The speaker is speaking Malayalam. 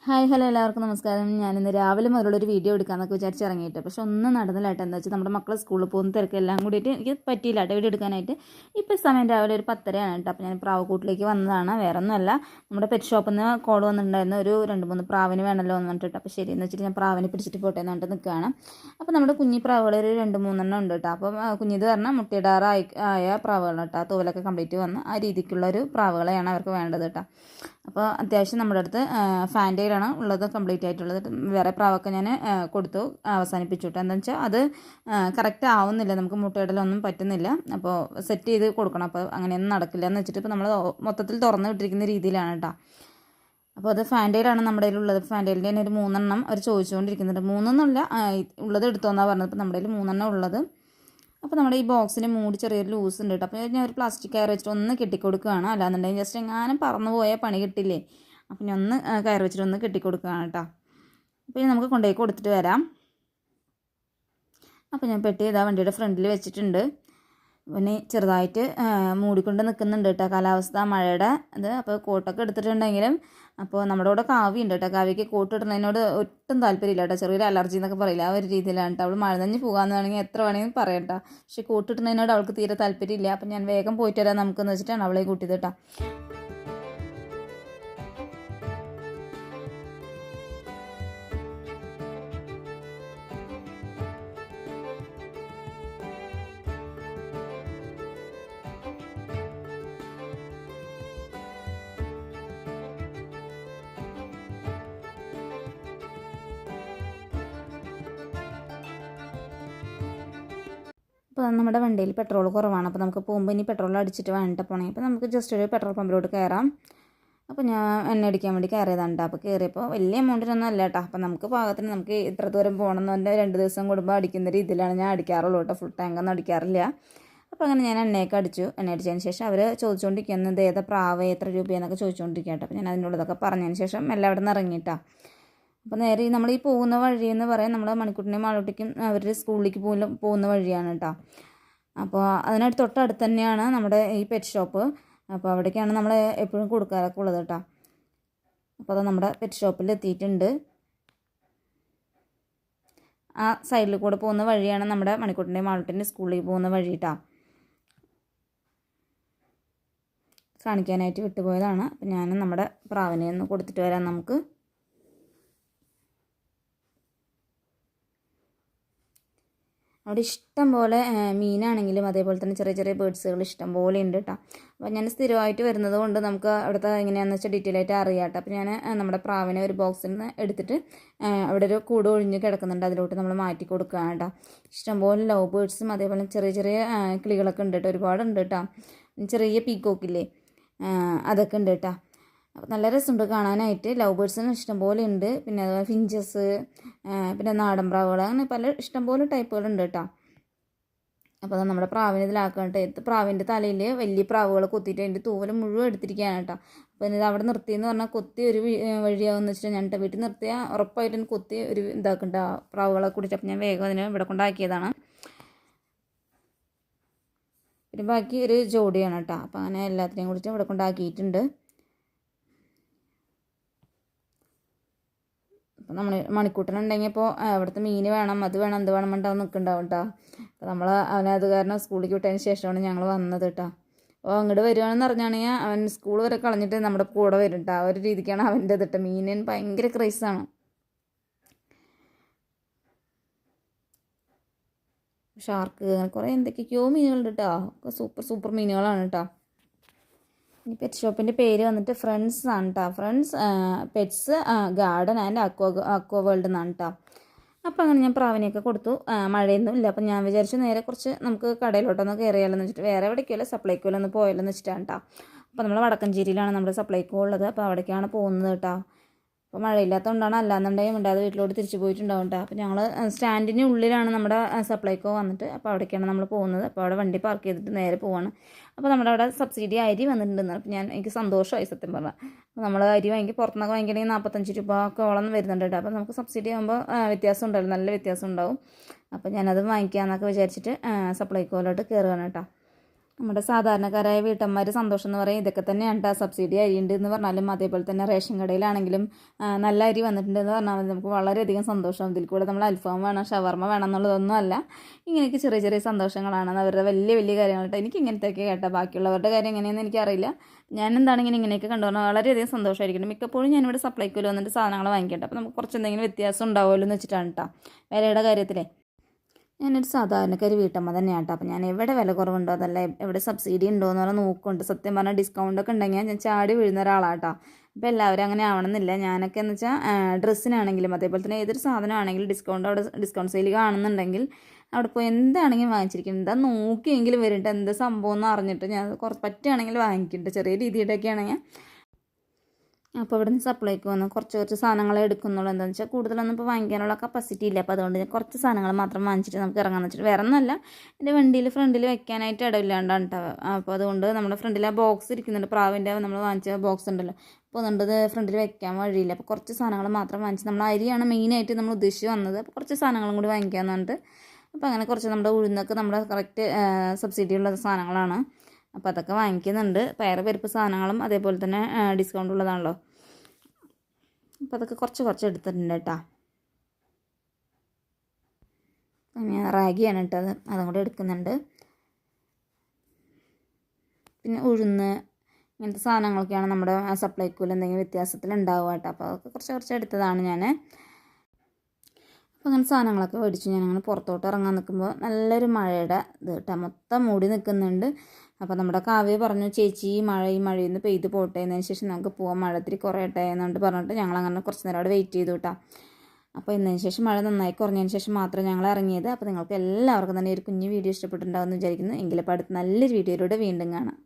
ഹായ് ഹലോ എല്ലാവർക്കും നമസ്കാരം. ഞാനിന്ന് രാവിലെ മുതലുള്ളൊരു വീഡിയോ എടുക്കാമെന്നൊക്കെ വിചാരിച്ചിറങ്ങിയിട്ട് പക്ഷെ ഒന്നും നടന്നില്ല കേട്ടോ. എന്താ വെച്ചാൽ നമ്മുടെ മക്കളെ സ്കൂളിൽ പോകുന്ന തിരക്ക് എല്ലാം കൂടിയിട്ട് എനിക്ക് പറ്റിയില്ല കേട്ടോ വീഡിയോ എടുക്കാനായിട്ട്. ഇപ്പോൾ സമയം രാവിലെ ഒരു 10:30 കേട്ടോ. അപ്പോൾ ഞാൻ പ്രാവക്കൂട്ടിലേക്ക് വന്നതാണ്, വേറെ ഒന്നുമല്ല. നമ്മുടെ പെറ്റ് ഷോപ്പിൽ നിന്ന് കോൾ വന്നിട്ടുണ്ടായിരുന്നു, ഒരു 2-3 പ്രാവിന് വേണമല്ലോ എന്ന് പറഞ്ഞിട്ട്. അപ്പോൾ ശരി എന്ന് വെച്ചിട്ട് ഞാൻ പ്രാവിനെ പിടിച്ചിട്ട് പോട്ടെ എന്ന് പറഞ്ഞിട്ട് നിൽക്കുകയാണ്. അപ്പോൾ നമ്മുടെ കുഞ്ഞി പ്രാവുകൾ ഒരു 2-3 ഉണ്ട് കേട്ടോ. അപ്പം കുഞ്ഞിത് പറഞ്ഞാൽ മുട്ടയിടാറായ പ്രാവുകൾ കേട്ടോ. ആ തോലൊക്കെ കംപ്ലീറ്റ് വന്ന് ആ രീതിക്കുള്ളൊരു പ്രാവുകളെയാണ് അവർക്ക് വേണ്ടത് കേട്ടോ. അപ്പോൾ അത്യാവശ്യം നമ്മുടെ അടുത്ത് ഫാൻറ്റയിലാണ് ഉള്ളത് കംപ്ലീറ്റ് ആയിട്ടുള്ളത്. വേറെ പ്രാവൊക്കെ ഞാൻ കൊടുത്തു അവസാനിപ്പിച്ചു കേട്ടോ. എന്താണെന്ന് വെച്ചാൽ അത് കറക്റ്റ് ആവുന്നില്ല, നമുക്ക് മുട്ടയിടലൊന്നും പറ്റുന്നില്ല. അപ്പോൾ സെറ്റ് ചെയ്ത് കൊടുക്കണം. അപ്പോൾ അങ്ങനെയൊന്നും നടക്കില്ല എന്ന് വെച്ചിട്ട് ഇപ്പോൾ നമ്മൾ മൊത്തത്തിൽ തുറന്ന് വിട്ടിരിക്കുന്ന രീതിയിലാണ് കേട്ടോ. അപ്പോൾ അത് ഫാൻറ്റയിലാണ് നമ്മുടെ കയ്യിലുള്ളത്. ഫാൻറ്റയിലിൻ്റെ തന്നെ ഒരു 3 അവർ ചോദിച്ചുകൊണ്ടിരിക്കുന്നുണ്ട്. 3 ഉള്ളത് എടുത്തോന്നാണ് പറഞ്ഞത്. അപ്പോൾ നമ്മുടെ കയ്യിൽ 3 ഉള്ളത്. അപ്പോൾ നമ്മുടെ ഈ ബോക്സിന് മൂടി ചെറിയൊരു ലൂസ് ഉണ്ട് കേട്ടോ. അപ്പോൾ ഞാൻ ഒരു പ്ലാസ്റ്റിക് കയർ വെച്ചിട്ട് ഒന്ന് കെട്ടിക്കൊടുക്കുകയാണ്. അല്ലാന്നുണ്ടെങ്കിൽ ജസ്റ്റ് എങ്ങാനും പറന്നു പോയാൽ പണി കിട്ടില്ലേ. അപ്പോൾ ഞാൻ ഒന്ന് കയർ വെച്ചിട്ട് ഒന്ന് കെട്ടിക്കൊടുക്കുകയാണ് കേട്ടോ. അപ്പോൾ ഇനി നമുക്ക് കൊണ്ടുപോയി കൊടുത്തിട്ട് വരാം. അപ്പോൾ ഞാൻ പെട്ടി ഇതാ വണ്ടിയുടെ ഫ്രണ്ടിൽ വെച്ചിട്ടുണ്ട്. പിന്നെ ചെറുതായിട്ട് മൂടിക്കൊണ്ട് നിൽക്കുന്നുണ്ട് കേട്ടോ കാലാവസ്ഥ, മഴയുടെ ഇത്. അപ്പോൾ കോട്ടൊക്കെ എടുത്തിട്ടുണ്ടെങ്കിലും അപ്പോൾ നമ്മുടെ കൂടെ കാവ്യ ഉണ്ട് കേട്ടോ. കാവ്യയ്ക്ക് കോട്ട് ഇടുന്നതിനോട് ഒട്ടും താല്പര്യമില്ല കേട്ടോ. ചെറിയൊരു അലർജി എന്നൊക്കെ പറയില്ല, ആ ഒരു രീതിയിലാണ് കേട്ടോ. അവൾ മഴ നനഞ്ഞ് പോകാമെന്ന് വേണമെങ്കിൽ എത്ര വേണമെങ്കിലും പറയാം കേട്ടോ. പക്ഷേ കോട്ട് ഇടുന്നതിനോട് അവൾക്ക് തീരെ താല്പര്യമില്ല. അപ്പം ഞാൻ വേഗം പോയിട്ട് വരാം നമുക്കെന്ന് വെച്ചിട്ടാണ് അവളെ കൂട്ടിയത് കേട്ടോ. അപ്പോൾ നമ്മുടെ വണ്ടിയിൽ പെട്രോൾ കുറവാണ്. അപ്പോൾ നമുക്ക് പോകുമ്പോൾ ഇനി പെട്രോൾ അടിച്ചിട്ട് വേണ്ട പോകണേ. അപ്പോൾ നമുക്ക് ജസ്റ്റ് ഒരു പെട്രോൾ പമ്പിലോട്ട് കയറാം. അപ്പോൾ ഞാൻ എണ്ണ അടിക്കാൻ വേണ്ടി കയറിയതാണ്. അപ്പോൾ കയറിയപ്പോൾ വലിയ എമൗണ്ടിനൊന്നും അല്ല കേട്ടോ. അപ്പോൾ നമുക്ക് പാകത്തിന് നമുക്ക് ഇത്ര ദൂരം പോകണമെന്ന് പറഞ്ഞാൽ 2 ദിവസം കൂടുമ്പോൾ അടിക്കുന്ന രീതിയിലാണ് ഞാൻ അടിക്കാറുള്ളൂ കേട്ടോ. ഫുൾ ടാങ്കൊന്നും അടിക്കാറില്ല. അപ്പോൾ അങ്ങനെ ഞാൻ എണ്ണയൊക്കെ അടിച്ചു. എണ്ണ അടിച്ചതിന് ശേഷം അവർ ചോദിച്ചുകൊണ്ടിരിക്കുന്നത് ഏതാ പ്രാവ് എത്ര രൂപയെന്നൊക്കെ ചോദിച്ചുകൊണ്ടിരിക്കുക കേട്ടോ. അപ്പോൾ ഞാൻ അതിനുള്ളതൊക്കെ പറഞ്ഞതിന് ശേഷം എല്ലാം അവിടെ നിന്ന് ഇറങ്ങിയിട്ടാണ്. അപ്പോൾ നേരെ നമ്മൾ ഈ പോകുന്ന വഴിയെന്ന് പറയാൻ നമ്മുടെ മണിക്കുട്ടിനെയും മാളൂട്ടിക്കും അവരുടെ സ്കൂളിലേക്ക് പോകുന്ന വഴിയാണ് കേട്ടോ. അപ്പോൾ അതിനടുത്ത് തൊട്ടടുത്ത് തന്നെയാണ് നമ്മുടെ ഈ പെറ്റ് ഷോപ്പ്. അപ്പോൾ അവിടേക്കാണ് നമ്മൾ എപ്പോഴും കൊടുക്കാറൊക്കെ ഉള്ളത് കേട്ടോ. അപ്പോൾ അത് നമ്മുടെ പെറ്റ് ഷോപ്പിൽ എത്തിയിട്ടുണ്ട്. ആ സൈഡിൽ കൂടെ പോകുന്ന വഴിയാണ് നമ്മുടെ മണിക്കുട്ടിൻ്റെയും മാളൂട്ടിൻ്റെയും സ്കൂളിലേക്ക് പോകുന്ന വഴി കേട്ടോ. കാണിക്കാനായിട്ട് വിട്ടുപോയതാണ്. അപ്പോൾ ഞാനും നമ്മുടെ പ്രാവിനെ ഒന്ന് കൊടുത്തിട്ട് വരാം നമുക്ക്. അവിടെ ഇഷ്ടം പോലെ മീനാണെങ്കിലും അതേപോലെ തന്നെ ചെറിയ ചെറിയ ബേഡ്സുകൾ ഇഷ്ടം പോലെ ഉണ്ട് കേട്ടോ. അപ്പോൾ ഞാൻ സ്ഥിരമായിട്ട് വരുന്നത് കൊണ്ട് നമുക്ക് അവിടുത്തെ എങ്ങനെയാണെന്ന് വെച്ചാൽ ഡീറ്റെയിൽ ആയിട്ട് അറിയാം കേട്ടോ. അപ്പോൾ ഞാൻ നമ്മുടെ പ്രാവിനെ ഒരു ബോക്സിൽ നിന്ന് എടുത്തിട്ട് അവിടെ ഒരു കൂട് ഒഴിഞ്ഞ് കിടക്കുന്നുണ്ട്, അതിലോട്ട് നമ്മൾ മാറ്റി കൊടുക്കുകയാണ് കേട്ടോ. ഇഷ്ടംപോലെ ലവ് ബേഡ്സും അതേപോലെ ചെറിയ ചെറിയ കിളികളൊക്കെ ഉണ്ട് കേട്ടോ, ഒരുപാടുണ്ട് കേട്ടോ. ചെറിയ പീക്കോക്കില്ലേ, അതൊക്കെ ഉണ്ട് കേട്ടോ. അപ്പോൾ നല്ല രസമുണ്ട് കാണാനായിട്ട്. ലവ് ബേഡ്സിന് ഇഷ്ടംപോലെ ഉണ്ട്. പിന്നെ അതുപോലെ ഫിഞ്ചസ്, പിന്നെ നാടൻ പ്രാവുകൾ, അങ്ങനെ പല ഇഷ്ടംപോലെ ടൈപ്പുകളുണ്ട് കേട്ടോ. അപ്പോൾ അത് നമ്മുടെ പ്രാവിനെ ഇതിലാക്കട്ടെ. പ്രാവിൻ്റെ തലയിൽ വലിയ പ്രാവുകൾ കൊത്തിയിട്ട് അതിൻ്റെ തൂവൽ മുഴുവൻ എടുത്തിരിക്കുകയാണ് കേട്ടോ. അപ്പോൾ ഇത് അവിടെ നിർത്തിയെന്ന് പറഞ്ഞാൽ കൊത്തി ഒരു വഴിയാവുമെന്ന് വെച്ചിട്ട് ഞാൻ വീട്ടിൽ നിർത്തിയാൽ ഉറപ്പായിട്ടും കൊത്തി ഒരു ഇതാക്കണ്ട പ്രാവുകളെ കുടിച്ച്. അപ്പോൾ ഞാൻ വേഗം അതിനെ ഇവിടെ കൊണ്ടാക്കിയതാണ്. പിന്നെ ബാക്കി ഒരു ജോഡിയാണ് കേട്ടോ. അപ്പോൾ അങ്ങനെ എല്ലാത്തിനെയും കുറിച്ച് ഇവിടെ കൊണ്ടാക്കിയിട്ടുണ്ട്. അപ്പോൾ നമ്മൾ മണിക്കൂട്ടനുണ്ടെങ്കിൽ ഇപ്പോൾ അവിടുത്തെ മീൻ വേണം, അത് വേണം, എന്ത് വേണം ഉണ്ടാവും നിൽക്കുന്നുണ്ടാവും കേട്ടോ. അപ്പോൾ നമ്മൾ അവനത് കാരണം സ്കൂളിലേക്ക് വിട്ടതിന് ശേഷമാണ് ഞങ്ങൾ വന്നത് കേട്ടോ. അപ്പോൾ അങ്ങോട്ട് വരുവാണെന്ന് പറഞ്ഞാണെങ്കിൽ അവൻ സ്കൂൾ വരെ കളഞ്ഞിട്ട് നമ്മുടെ കൂടെ വരും കേട്ടോ. ആ ഒരു രീതിക്കാണ് അവൻ്റെ ഇതിട്ട്. മീനിന് ഭയങ്കര ക്രൈസാണ്. ഷാർക്ക്, അങ്ങനെ കുറേ എന്തൊക്കെയൊക്കെയോ മീനുകളുണ്ട് കേട്ടോ. ഒക്കെ സൂപ്പർ മീനുകളാണ് കേട്ടോ. ഈ പെറ്റ് ഷോപ്പിൻ്റെ പേര് വന്നിട്ട് ഫ്രണ്ട്സ് ആണ് കേട്ടോ. Friends pets garden and aqua world എന്നാണ് കേട്ടോ. അപ്പോൾ അങ്ങനെ ഞാൻ പ്രാവിനെയൊക്കെ കൊടുത്തു. മഴയൊന്നും ഇല്ല. അപ്പോൾ ഞാൻ വിചാരിച്ചു നേരെ കുറച്ച് നമുക്ക് കടയിലോട്ടൊന്ന് കയറിയാലെന്ന് വെച്ചിട്ട്, വേറെ എവിടേക്കല്ല സപ്ലൈക്കോയിൽ ഒന്ന് പോയാലെന്ന് വെച്ചിട്ടാണ് കേട്ടോ. അപ്പോൾ നമ്മൾ വടക്കഞ്ചേരിയിലാണ് നമ്മുടെ സപ്ലൈക്കോ ഉള്ളത്. അപ്പോൾ അവിടേക്കാണ് പോകുന്നത് കേട്ടോ. അപ്പോൾ മഴയില്ലാത്തതുകൊണ്ടാണ്, അല്ലാന്നുണ്ടെങ്കിൽ ഉണ്ടായത് വീട്ടിലോട്ട് തിരിച്ചു പോയിട്ടുണ്ടാവും കേട്ടോ. അപ്പോൾ ഞങ്ങൾ സ്റ്റാൻഡിന് ഉള്ളിലാണ് നമ്മുടെ സപ്ലൈക്കോ വന്നിട്ട്. അപ്പോൾ അവിടേക്കാണ് നമ്മൾ പോകുന്നത്. അപ്പോൾ അവിടെ വണ്ടി പാർക്ക് ചെയ്തിട്ട് നേരെ പോവാണ്. അപ്പോൾ നമ്മുടെ അവിടെ സബ്സിഡി അരി വന്നിട്ടുണ്ടെന്ന്. അപ്പോൾ എനിക്ക് സന്തോഷമായി സത്യം പറഞ്ഞാൽ. അപ്പോൾ നമ്മൾ അരി പുറത്തുനിന്നൊക്കെ വാങ്ങിക്കണമെങ്കിൽ 45 രൂപയോളം വരുന്നുണ്ട് കേട്ടോ. അപ്പോൾ നമുക്ക് സബ്സിഡി ആകുമ്പോൾ വ്യത്യാസം ഉണ്ടാവില്ല, നല്ല വ്യത്യാസം ഉണ്ടാവും. അപ്പോൾ ഞാനത് വാങ്ങിക്കാമെന്നൊക്കെ വിചാരിച്ചിട്ട് സപ്ലൈക്കോയിലോട്ട് കയറുകയാണ് കേട്ടോ. നമ്മുടെ സാധാരണക്കാരായ വീട്ടമ്മമാർ സന്തോഷം എന്ന് പറയും ഇതൊക്കെ തന്നെയാണ് കേട്ടോ. സബ്സിഡി അരി ഉണ്ട് എന്ന് പറഞ്ഞാലും അതേപോലെ തന്നെ റേഷൻ കടയിലാണെങ്കിലും നല്ല അരി വന്നിട്ടുണ്ട് എന്ന് പറഞ്ഞാൽ മതി, നമുക്ക് വളരെയധികം സന്തോഷം. ഇതിൽ കൂടെ നമ്മൾ അൽഫാം വേണം, ഷവർമ്മ വേണം എന്നുള്ളതൊന്നും അല്ല. ഇങ്ങനെയൊക്കെ ചെറിയ ചെറിയ സന്തോഷങ്ങളാണ് അവരുടെ വലിയ വലിയ കാര്യങ്ങൾ കേട്ടോ. എനിക്ക് ഇങ്ങനത്തെയൊക്കെ കേട്ടോ, ബാക്കിയുള്ളവരുടെ കാര്യം എങ്ങനെയെന്ന് എനിക്കറിയില്ല. ഞാൻ എന്താണെങ്കിലും ഇങ്ങനെയൊക്കെ കണ്ടുപോകുന്നത് വളരെയധികം സന്തോഷമായിരിക്കും. മിക്കപ്പോഴും ഞാനിവിടെ സപ്ലൈക്കോയിൽ വന്നിട്ട് സാധനങ്ങൾ വാങ്ങിക്കട്ടെ, അപ്പോൾ നമുക്ക് കുറച്ച് എന്തെങ്കിലും വ്യത്യാസം ഉണ്ടാവുമല്ലോ എന്ന് വെച്ചിട്ടാണ് കേട്ടോ വിലയുടെ കാര്യത്തിലേ. ഞാനൊരു സാധാരണക്കാരി വീട്ടമ്മ തന്നെയാണ് കേട്ടോ. അപ്പോൾ ഞാൻ എവിടെ വില കുറവുണ്ടോ അതല്ല എവിടെ സബ്സിഡി ഉണ്ടോ എന്ന് പറഞ്ഞാൽ നോക്കുന്നുണ്ട്. സത്യം പറഞ്ഞാൽ ഡിസ്കൗണ്ടൊക്കെ ഉണ്ടെങ്കിൽ ഞാൻ ചാടി വീഴുന്ന ഒരാളാണ് കേട്ടോ. അപ്പോൾ എല്ലാവരും അങ്ങനെ ആവണമെന്നില്ല. ഞാനൊക്കെ എന്ന് വെച്ചാൽ ഡ്രസ്സിനാണെങ്കിലും അതേപോലെ തന്നെ ഏതൊരു സാധനമാണെങ്കിലും ഡിസ്കൗണ്ട് സെയിൽ കാണുന്നുണ്ടെങ്കിൽ അവിടെ പോയി എന്താണെങ്കിലും വാങ്ങിച്ചിരിക്കും. എന്താ നോക്കിയെങ്കിലും വരുന്നുണ്ട് എന്ത് സംഭവം എന്ന് അറിഞ്ഞിട്ട് ഞാൻ കുറച്ച് പറ്റുകയാണെങ്കിൽ വാങ്ങിക്കുന്നുണ്ട്. ചെറിയ രീതിയിലൊക്കെ ആണെങ്കിൽ അപ്പോൾ ഇവിടെ നിന്ന് സപ്ലൈക്ക് വന്ന് കുറച്ച് സാധനങ്ങളെ എടുക്കുന്നുള്ളൂ. എന്താണെന്ന് വെച്ചാൽ കൂടുതലൊന്നും ഇപ്പോൾ വാങ്ങിക്കാനുള്ള കപ്പാസിറ്റി ഇല്ല. അപ്പോൾ അതുകൊണ്ട് ഞാൻ കുറച്ച് സാധനങ്ങൾ മാത്രം വാങ്ങിച്ചിട്ട് നമുക്ക് ഇറങ്ങാമെന്ന് വെച്ചിട്ട്. വേറെ ഒന്നുമല്ല, എൻ്റെ വണ്ടിയിൽ ഫ്രണ്ടിൽ വെക്കാനായിട്ട് ഇടമില്ലാണ്ടാണ് കേട്ടോ. അപ്പോൾ അതുകൊണ്ട് നമ്മുടെ ഫ്രണ്ടിൽ ആ ബോക്സ് ഇരിക്കുന്നുണ്ട്, പ്രാവിൻ്റെ നമ്മൾ വാങ്ങിച്ച ബോക്സ് ഉണ്ടല്ലോ. അപ്പോൾ അതുകൊണ്ട് ഫ്രണ്ടിൽ വെക്കാൻ വഴിയില്ല. അപ്പോൾ കുറച്ച് സാധനങ്ങൾ മാത്രം വാങ്ങിച്ച്, നമ്മൾ അരിയാണ് മെയിനായിട്ട് നമ്മൾ ഉദ്ദേശിച്ച് വന്നത്. അപ്പോൾ കുറച്ച് സാധനങ്ങളും കൂടി വാങ്ങിക്കാമെന്ന് പറഞ്ഞിട്ട് അപ്പോൾ അങ്ങനെ കുറച്ച് നമ്മുടെ ഉഴുന്നൊക്കെ നമ്മുടെ കറക്റ്റ് സബ്സിഡി ഉള്ള സാധനങ്ങളാണ്. അപ്പോൾ അതൊക്കെ വാങ്ങിക്കുന്നുണ്ട്. പരിപ്പ് സാധനങ്ങളും അതേപോലെ തന്നെ ഡിസ്കൗണ്ട് ഉള്ളതാണല്ലോ. അപ്പോൾ അതൊക്കെ കുറച്ച് എടുത്തിട്ടുണ്ട് കേട്ടോ. പിന്നെ റാഗിയാണ് കേട്ടത്, അതും കൂടെ എടുക്കുന്നുണ്ട്. പിന്നെ ഉഴുന്ന് ഇങ്ങനത്തെ സാധനങ്ങളൊക്കെയാണ് നമ്മുടെ സപ്ലൈക്കോയിൽ എന്തെങ്കിലും വ്യത്യാസത്തിൽ ഉണ്ടാവുക കേട്ടോ. അപ്പോൾ അതൊക്കെ കുറച്ച് എടുത്തതാണ് ഞാൻ. അപ്പോൾ അങ്ങനെ സാധനങ്ങളൊക്കെ മേടിച്ചു. ഞാനങ്ങനെ പുറത്തോട്ട് ഇറങ്ങാൻ നിൽക്കുമ്പോൾ നല്ലൊരു മഴയുടെ ഇത് കേട്ടോ, മൊത്തം മൂടി നിൽക്കുന്നുണ്ട്. അപ്പോൾ നമ്മുടെ കാവ്യ പറഞ്ഞു, ചേച്ചി ഈ മഴയിൽ പെയ്ത് പോട്ടെ, എന്നതിന് ശേഷം നമുക്ക് പോകാം, മഴ ഇത്തിരി കുറയട്ടെ എന്നുകൊണ്ട് പറഞ്ഞിട്ട് ഞങ്ങളങ്ങനെ കുറച്ച് നേരം അവിടെ വെയിറ്റ് ചെയ്തു കേട്ടോ. അപ്പോൾ ഇന്നതിന് ശേഷം മഴ നന്നായി കുറഞ്ഞതിന് ശേഷം മാത്രമേ ഞങ്ങൾ ഇറങ്ങിയത്. അപ്പോൾ നിങ്ങൾക്ക് എല്ലാവർക്കും തന്നെ ഒരു കുഞ്ഞു വീഡിയോ ഇഷ്ടപ്പെട്ടിട്ടുണ്ടാവുമെന്ന് വിചാരിക്കുന്നു. എങ്കിലും അപ്പോൾ അടുത്ത് നല്ലൊരു വീഡിയോയിലൂടെ വീണ്ടും കാണാം.